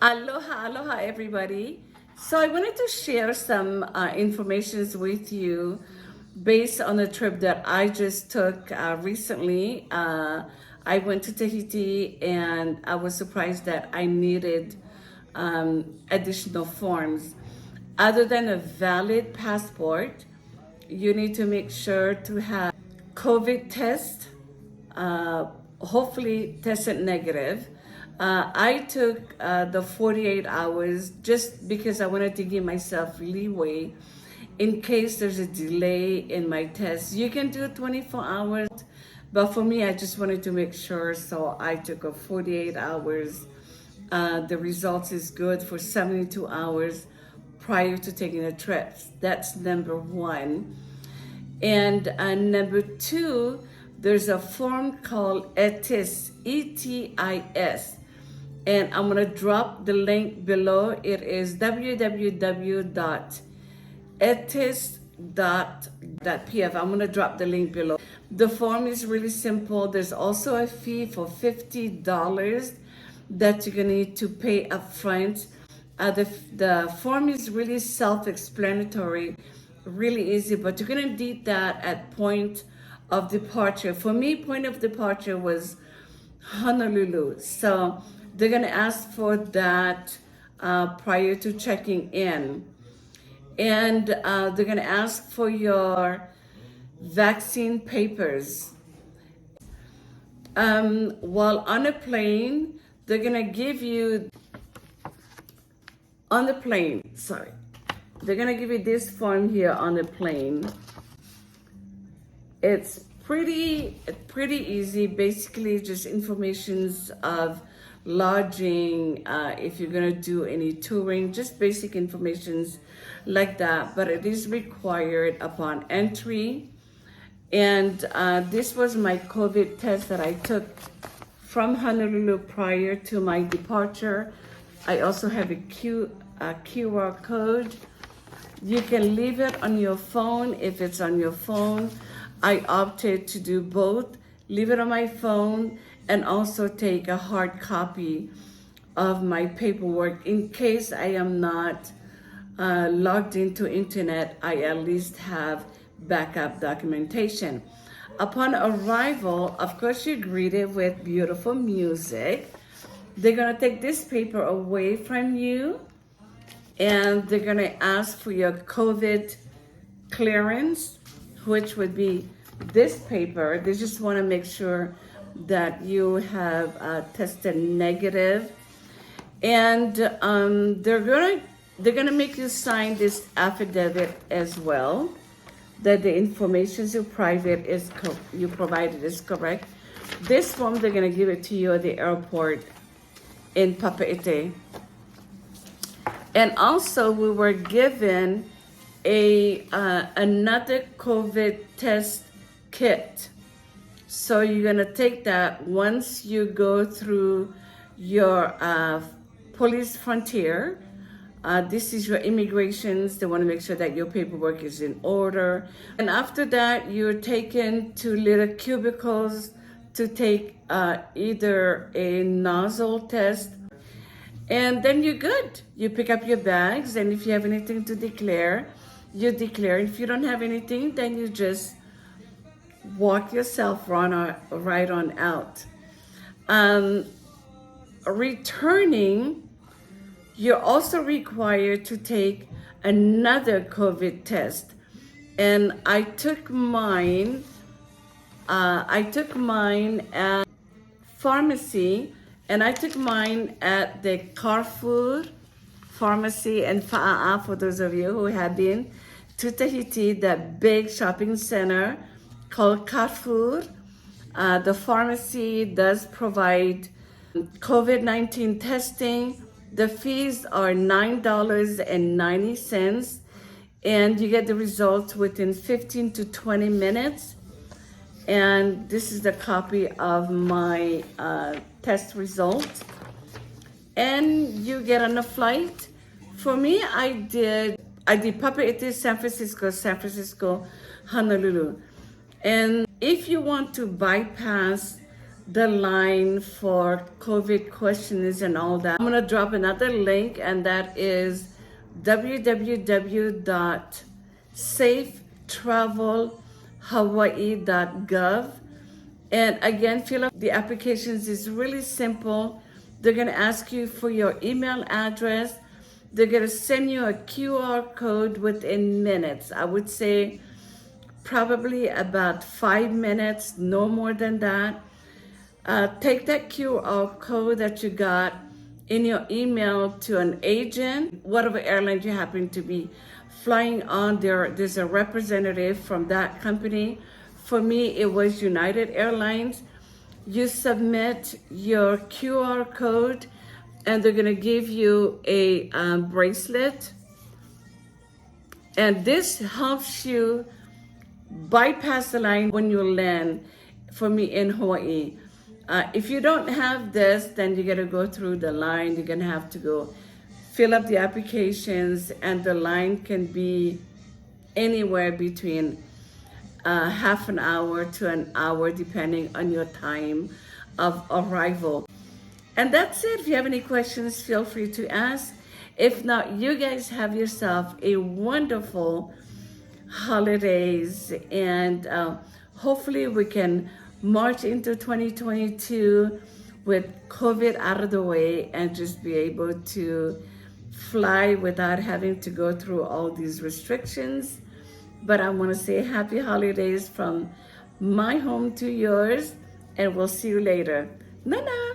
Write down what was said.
Aloha, aloha, everybody. So I wanted to share some information with you based on a trip that I just took recently. I went to Tahiti and I was surprised that I needed additional forms. Other than a valid passport, you need to make sure to have COVID test, hopefully tested negative. I took the 48 hours just because I wanted to give myself leeway in case there's a delay in my test. You can do 24 hours, but for me, I just wanted to make sure, so I took a 48 hours. The results is good for 72 hours prior to taking the trip. That's number one. And number two, there's a form called ETIS, ETIS. And I'm going to drop the link below. It is www.etis.pf. I'm going to drop the link below. The form is really simple. There's also a fee for $50 that you're going to need to pay up front. The form is really self-explanatory, really easy, but you're going to need that at point of departure. For me, point of departure was Honolulu. So they're going to ask for that prior to checking in. And they're going to ask for your vaccine papers. While on a plane, they're going to give you, on the plane, sorry, they're going to give you this form here on the plane. It's pretty easy. Basically, just informations of lodging, if you're gonna do any touring, just basic informations like that. But it is required upon entry. And this was my COVID test that I took from Honolulu prior to my departure. I also have a QR code. You can leave it on your phone if it's on your phone. I opted to do both, leave it on my phone and also take a hard copy of my paperwork in case I am not logged into internet. I at least have backup documentation. Upon arrival, of course, you're greeted with beautiful music. They're gonna take this paper away from you and they're gonna ask for your COVID clearance, which would be this paper. They just want to make sure that you have tested negative, and they're gonna make you sign this affidavit as well that the information you provided is correct. This form they're gonna give it to you at the airport in Papeete, and also we were given another COVID test kit. So you're gonna take that once you go through your police frontier. This is your immigrations. They want to make sure that your paperwork is in order. And after that, you're taken to little cubicles to take either a nozzle test, and then you're good. You pick up your bags, and if you have anything to declare, you declare. If you don't have anything, then you just walk yourself right on out. Returning, you're also required to take another COVID test. And I took mine at pharmacy, and I took mine at the Carrefour Pharmacy and Fa'a'a, for those of you who have been to Tahiti, that big shopping center called Carrefour. The pharmacy does provide COVID-19 testing. The fees are $9.90, and you get the results within 15 to 20 minutes. And this is the copy of my test result. And you get on a flight. For me, I did Papeete, San Francisco, Honolulu. And if you want to bypass the line for COVID questions and all that. I'm gonna drop another link, and that is www.safetravelhawaii.gov. And again, fill out the applications. Is really simple. They're gonna ask you for your email address. They're gonna send you a QR code within minutes. I would say probably about 5 minutes, no more than that. Take that QR code that you got in your email to an agent, whatever airline you happen to be flying on. There's a representative from that company. For me, it was United Airlines. You submit your QR code, and they're gonna give you a bracelet. And this helps you bypass the line when you land, for me, in Hawaii. If you don't have this, then you're gonna go through the line. You're gonna have to go fill up the applications, and the line can be anywhere between half an hour to an hour, depending on your time of arrival. And that's it. If you have any questions, feel free to ask. If not, you guys have yourself a wonderful holidays, and hopefully we can march into 2022 with COVID out of the way and just be able to fly without having to go through all these restrictions. But I want to say happy holidays from my home to yours, and we'll see you later. Nana!